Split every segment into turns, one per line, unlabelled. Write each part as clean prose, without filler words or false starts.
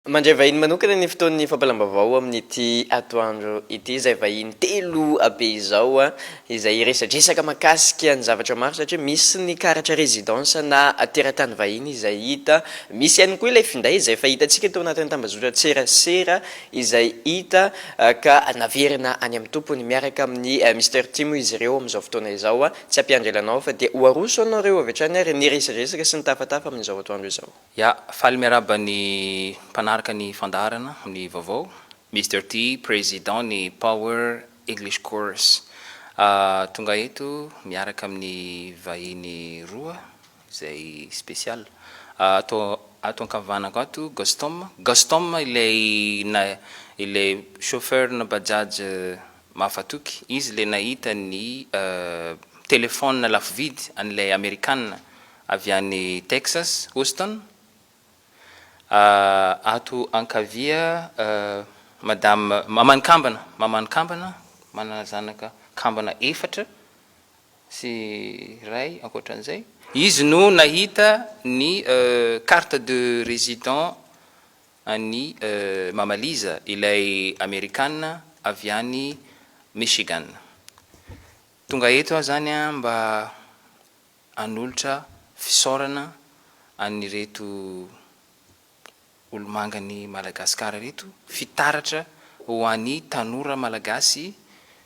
Mandray vahiny manokana ny fotoan'ny fampalam-baovao amin'ity atoandro ity izay vahiny telo be izao izay resadresaka mahakasika ny zavatra maro satria misy ny karatra résidence na teratany vahiny izay hita, misy ihany koa ilay finday izay efa hitantsika tao anatin'ny tambazotra tserasera izay hita ka naverina any amin'ny tompony miaraka amin'ny Mr Timo izy ireo amin'izao fotoana izao tsy ampiandrelanao fa dia hoaroso anareo avy hatrany ary ny resadresaka sy ny tafatafa amin'izao atoandro izao.
Ya, faly miaraba ny mpanaraka ny fandarana amin'ny vaovao. Mr T, président ny Power English Course. Tonga eto miaraka amin'ny vahiny roa izay spécial. Ato ankavanako ato Gaston ilay chauffeur na bajaj mahafatoky. Izy le nahita ny téléphone lafo vidy an'ilay Amerikanina avy any Texas, Houston. Ato ankavia madame mamany kambana manana zanaka kambana efatra sy ray ankoatran'izay. Izy no nahita ny carte de résident any Mama Liza ilay Amerikanina avy any Michigan. Tonga eto zany mba anolotra fisaorana anireto olomangany Madagasikara reto, fitaratra ho an'ny tanora malagasy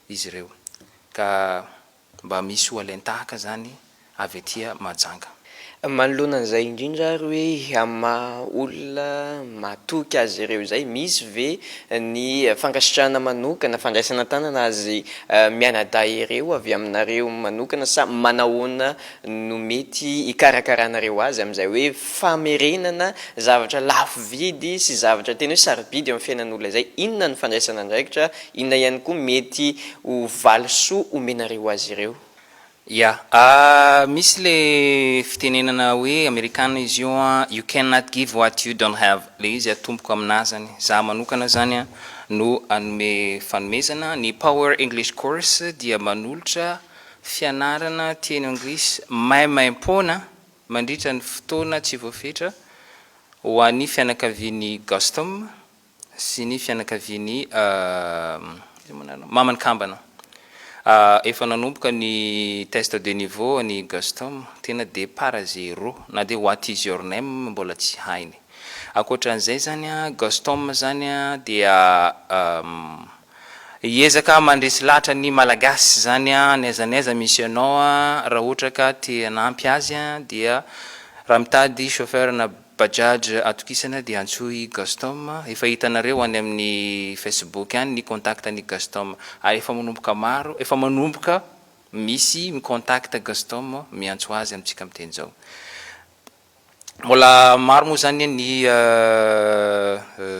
izy ireo, ka mba misy ho alentahaka zany avy aty Mahajanga.
Manoloana an'izay indrindra ary hoe olona matoky azy ireo izay misy ve ny fankasitrahana manokana fandraisana tanana azy mianadahy ireo avy aminareo manokana sa manahoana no mety hikarakaranareo azy amin'izay hoe famerenana zavatra lafo vidy sy zavatra tena hoe sarobidy amin'ny fiainan'olona izay, inona ny fandraisana andraikitra, inona ihany koa mety ho valisoa omenareo azy ireo?
Ya, misy le fitenenana hoe Amerikana izy io you cannot give what you don't have. Le izy atomboko aminazany. Za manokana zany no anome fanomezana ny Power English Course dia manolotra fianarana teny anglisy maimaim-poana mandritra ny fotoana tsy voafetra ho an'ny fianakavian'ny Gaston sy ny fianakavian'ny mamany kambana. Efa nanomboka ny test de niveau ny Gaston tena de para zero na de what is your name mbola tsy hainy. Ankoatran'izay zany Gaston zany dia hiezaka mandresy lahatra ny malagasy zany n'aiza misy anao raha ohatra ka te hanampy azy dia raha mitady chauffeur na bajaj atokisana dia antsoy Gaston. Efa hitanareo any amin'ny Facebook any ny contact ny Gaston, ary efa manomboka maro, efa manomboka misy mi-contact Gaston miantso azy amintsika miteny zao. Mbola maro moa zany ny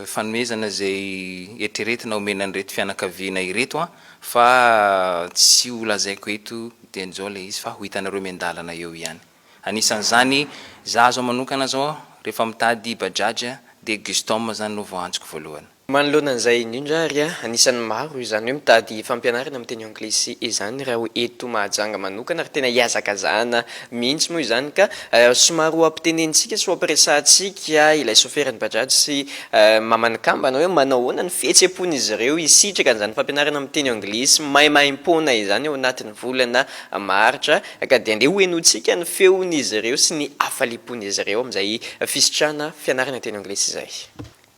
fanomezana zay eritreretina omenan'ireto fianakaviana ireto fa tsy ho lazaiko eto dian'izao le izy fa ho hitanareo miandalana eo ihany. Anisan'izany za zao manokana zao rehefa mitady bajaj de Gaston zany no voanjoko voalohany.
Manoloana an'izay indrindra ary anisan'ny maro izany hoe mitady fampianarana amin'ny teny anglisy izany raha hoe eto Mahajanga manokana ary tena hiazakazahana mihitsy moa izany ka somary ho ampitenentsika sy ho ampiresantsika ilay chauffeur-ny bajaj sy mamany kambana hoe manahoana ny fihetseham-pon'izy ireo hisitraka an'izany fampianarana amin'ny teny anglisy maimaim-poana izany ao anatin'ny volana maharitra, ka dia andeha hoenotsika ny feon'izy ireo sy ny hafalipon'izy ireo amin'izay fisitrahana fianarana teny anglisy izay.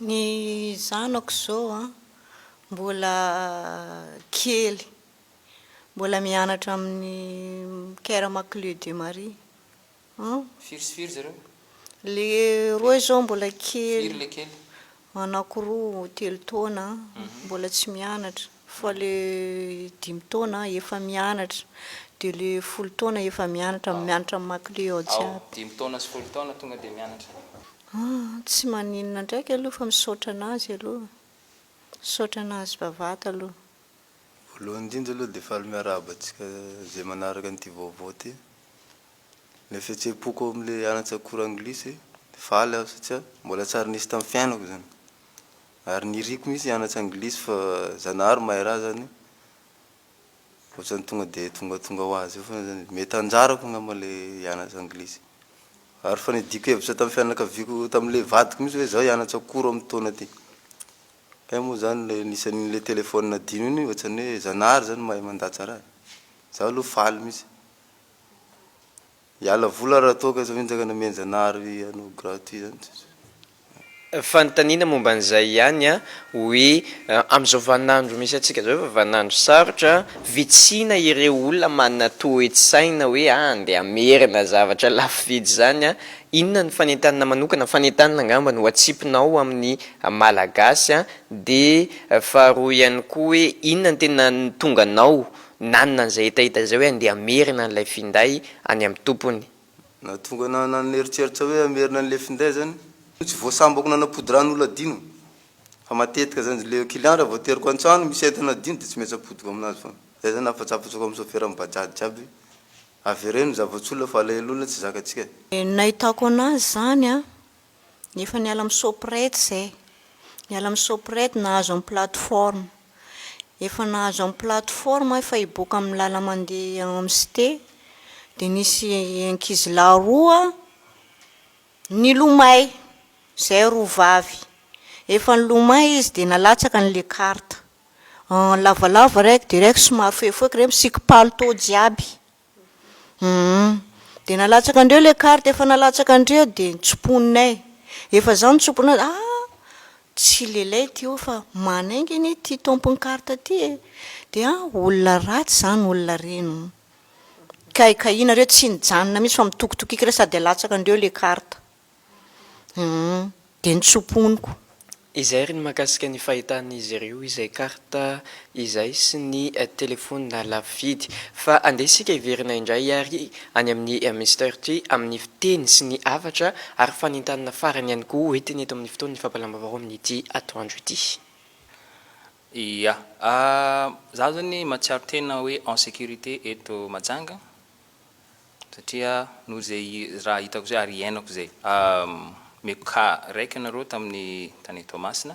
Ny zanako zao mbola kely, mbola mianatra amin'ny Caire Immaculée de Marie.
Firy zareo?
Le roa zao mbola
Firy
kely,
le kely?
anankiroa 3 taona mbola tsy mianatra, fa le 5 taona efa mianatra, de le 10 taona efa mianatra mianatra amin'ny Immaculée ao jiaby.
5 taona sy 10 taona tonga de mianatra.
Tsy maninona ndraiky aloha fa misaotra anazy aloha, misaotra anazy bavata aloha.
Voalohany indrindra aloha dia faly miaraba antsika zay manaraka an'ity vaovao ty. Le fihetseham-poko amin'ilay hianatra cours anglisy faly aho satria mbola tsary nisy tamin'ny fiainako zany. Ary niriko misy hianatra anglisy fa zanahary mahay raha zany. Ohatrany tonga ho azy io fa zany mety anjarako ngamba le hianatra anglisy. ary fa nidiko hevitra tamin'ny fianakaviako tamin'le vadiko misy hoe zaho hianatra koro amin'ny taona ty ka moa zany le nisan'le telefôna dino iny ohatrany hoe zanahary zany mahay mandatsa raha zaho aloha faly misy hiala vola raha toaka sa mintsaka nameny zanahary anao gratuit zany
fanontaniana momba an'izay ihany a hoe amin'izao vaninandro misy atsika zao efa vaninandro sarotra vitsina ireo olona manana toe-tsaina hoe andeha amerina zavatra lafo vidy zany a inona ny fanentanana manokana fanentanana angamba no atsipinao amin'ny malagasy a dia faharoa ihany koa hoe inona ny tena tonga anao nanona an'izay hitahita zay hoe andeha amerina n'ilay finday any amin'ny tompony
na tonga naneritseritra hoe amerina an'le finday zany tsy voasambako nanapodiran'olona dino fa matetika zany le client raha voateriko an-trano misy entana dino dia tsy maintsy apodiko aminazy fa zay zany afatsafatsako amin'ny sofera amin'ny bajady jiaby avereno zava-tsolona fa alehilolona tsy zakatsika
nahitako anazy zany a nefa niala amin'ny soprety zay niala amin'ny soprety nahazo amin'ny plateforme efa nahazo amin'ny plateforme efa hiboaka amin'ny lala mandeha amin'ny cité dia nisy ankizilahy roa ny lomay zay roa vavy efa ny lomay izy dia nalatsaka n'le karta lavalava raiky dia raiky somary fohifohiky re misikipalitao jiaby dia nalatsaka andreo le karta efa nalatsaka andreo dia nitsoponinay efa zao nitsoponay tsy lelay ty eo fa manainginy ty tompony karta ty e dia olona ratsy zany olona reno kahina reo tsy nijanona misy fa mitokitokiky re sady alatsaka andreo le karta dia nitsoponiko
izay ry ny mahakasika ny fahitan'izy ireo izay karta izay sy ny telefona lafo vidy fa andesika hiverina indray ary any amin'ny Mr T amin'ny fiteny sy ny avatra ary fanentanana farany ihany koa hoentiny eto amin'ny fotoana ny fampalamavao amin'ity atoandro ity
ia zaho zany matsiaro tena hoe en sécurité eto Mahajanga satria noho zay raha hitako zay ary iainako zay meko ka raiky anareo tamin'ny tany Tomasina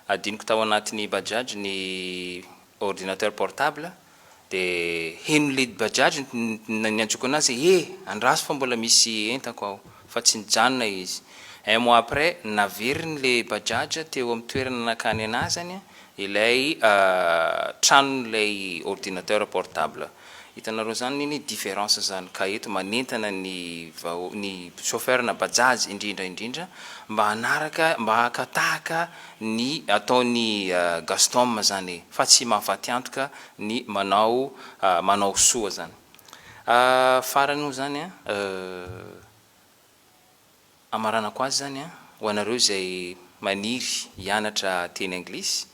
adiniko tao anatin'ny bajaj ny ordinateur portable dia heno le bajaj niantsoko anazy andraso fa mbola misy entako ao fa tsy nijanona izy un mois après naveriny le bajaj teo amin'ny toerana nakany anazy zany ilay tranon'ilay ordinateur portable hitanareo zany ny différence zany ka eto manentana ny chauffeur na bajaj indrindra mba hakatahaka ny ataony Gaston zany fa tsy mahafaty antoka ny manao soa zany farany zany amaranako azy zany ho anareo zay maniry hianatra teny anglisy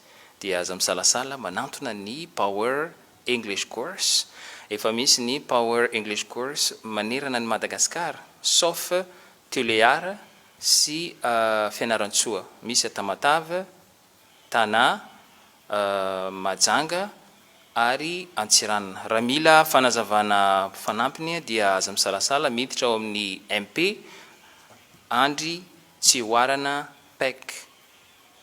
dia aza misalasala manantona ny Power English Course efa misy ny Power English Course manerana ny Madagasikara sauf Toliara sy Fianarantsoa misy Tamatave Tana Mahajanga ary Antsiranana raha mila fanazavana fanampiny dia aza misalasala miditra ao amin'ny MP Andry Tsihoarana PEC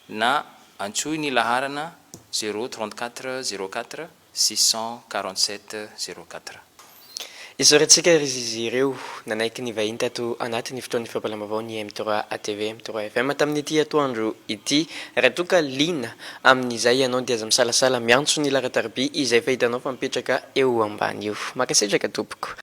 na antsoy ny laharana 034 04 647 04
isorantsika izy ireo nanaiky ny vahiny tato anatin'ny fotoan'ny fampalamavao ny M3 ATV M3 FM tamin'ny ity atoandro ity raha toka lina amin'izay ianao dia aza misalasala miantso ny laratarby izay fahitanao fa mipetraka eo ambany io makasitraka tompoko